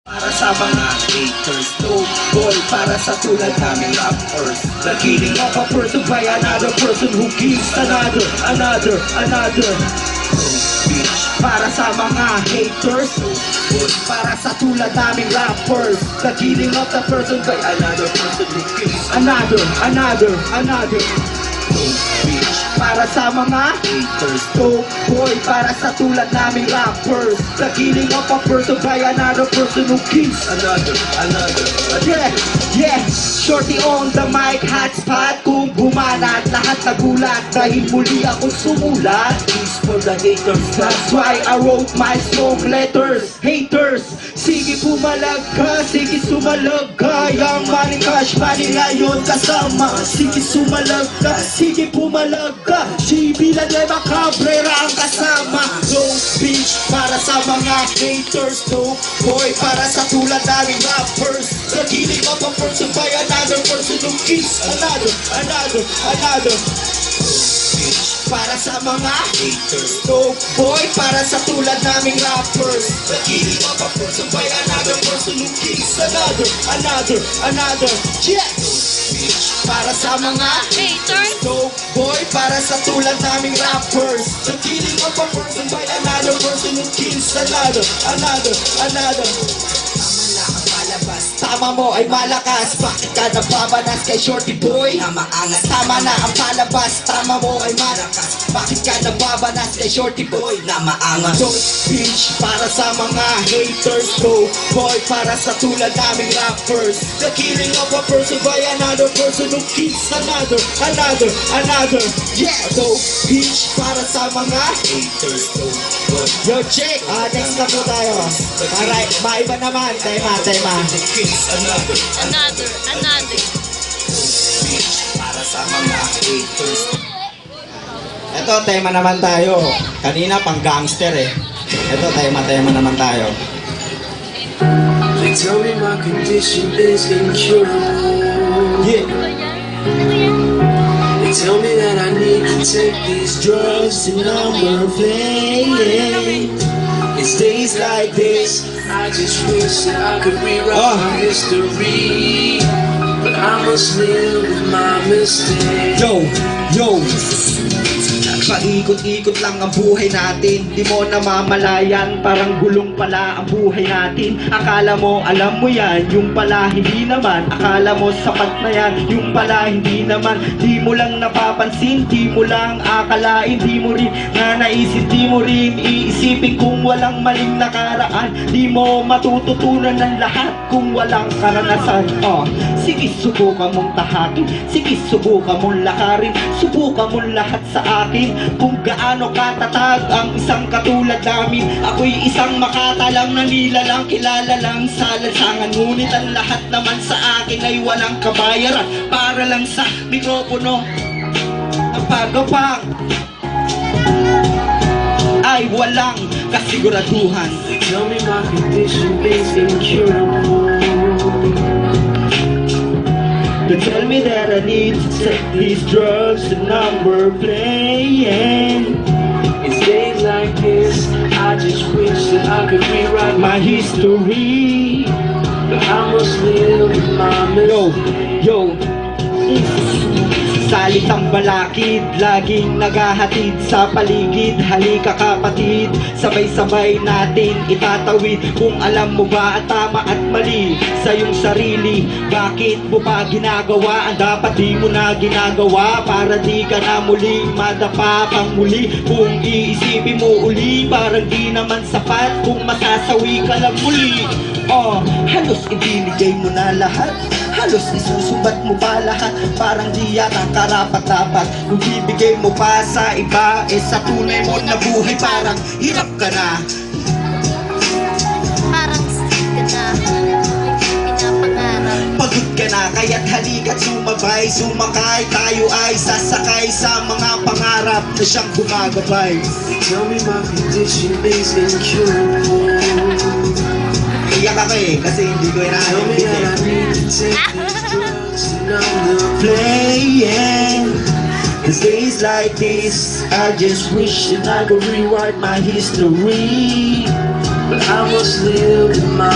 Para sa mga haters, no boy, para sa tulad naming rappers. The killing of a person by another person who kills another. Bitch, para sa mga haters, no boy, para sa tulad naming rappers. The killing of the person by another person who kills another. Bitch, para sa mga haters, no boy, para sa tulad naming rappers. The killing of a person by another person who kills another. Yeah, shorty on the mic, hotspot. Kung bumanat, lahat nagulat dahil muli ako sumulat. Peace for the haters, that's why I wrote my song letters. Haters, sige pumalag ka, sige sumalag ka. Yang money cash, money ngayon kasama. Sige sumalag ka, sige pumalag ka. GB Villanueva Cabrera ang kasama. No bitch, para sa mga haters. No boy, para sa tulad naming rappers. The killing of a person by another person who kills another. Bitch, para sa mga haters. No boy, para sa tulad naming rappers. The killing of a person by another person who kills another. Yeah. Bitch, para sa mga haters. No boy, para sa tulad naming rappers. The killing of a person by another person who kills another. Tama mo ay malakas, bakit ka nababanas kay shorty boy? Na maangas. Tama na ang palabas, tama mo ay malakas, bakit ka nababanas kay shorty boy? Na maangas. Don't bitch, para sa mga haters. No boy, para sa tulad naming rappers. The killing of a person by another person who kills another. Yeah, no bitch, para sa mga haters. No boy. Yo, check! Next na po tayo. Para maiba naman, tema. Another. Para sa mga haters. Ito, tema naman tayo. Kanina pang gangster eh. Ito, tema naman tayo. They tell me my condition is incurable. Yeah. They tell me that I need to take these drugs and number playing. It's days like this, I just wish that I could rewrite my history. But I must live with my mistakes. Yo paikot-ikot lang ang buhay natin. Di mo namamalayan, parang gulong pala ang buhay natin. Akala mo alam mo yan, yung pala hindi naman. Akala mo sapat na yan, yung pala hindi naman. Di mo lang napapansin, di mo lang akalain. Di mo rin naisip, di mo rin iisipin. Kung walang maling nakaraan, di mo matututunan ng lahat kung walang karanasan. Sige subukan mong tahakin, sige subukan mong lakarin. Subukan mong lahat sa akin kung gaano katatag ang isang katulad namin. Ako'y isang makatalang na nilalang, kilala lang sa lansangan. Ngunit ang lahat naman sa akin ay walang kabayaran. Para lang sa mikropono ang paggawa ay walang kasiguraduhan. Tell me my condition is incurable. They tell me that I need to take these drugs and number playing. It's days like this, I just wish that I could rewrite My history. But I must live with my mistakes. Yo Salitang balakid, laging naghahatid sa paligid. Halika kapatid, sabay-sabay natin itatawid. Kung alam mo ba ang tama at mali sa iyong sarili, bakit mo ba ginagawa ang dapat di mo na ginagawa? Para di ka na muling madapa pang muli. Kung iisipin mo uli, parang di naman sapat kung masasawi ka lang muli. Halos ibinigay mo na lahat, halos isusumbat mo pa lahat. Parang di yata karapat-dapat kung bibigay mo pa sa iba. Sa tunay mo na buhay parang hirap ka na. Parang sakit ka na, pinapangarap. Pagod ka na, kaya't halika't sumabay. Sumakay, tayo ay sasakay sa mga pangarap na siyang gumagabay. Tell me my condition is incurable. Iyak ako kasi hindi ko Tell me that I inaanong need to take these drugs and number playing. Cause days like this, I just wish that I could rewrite my history. But I must live with my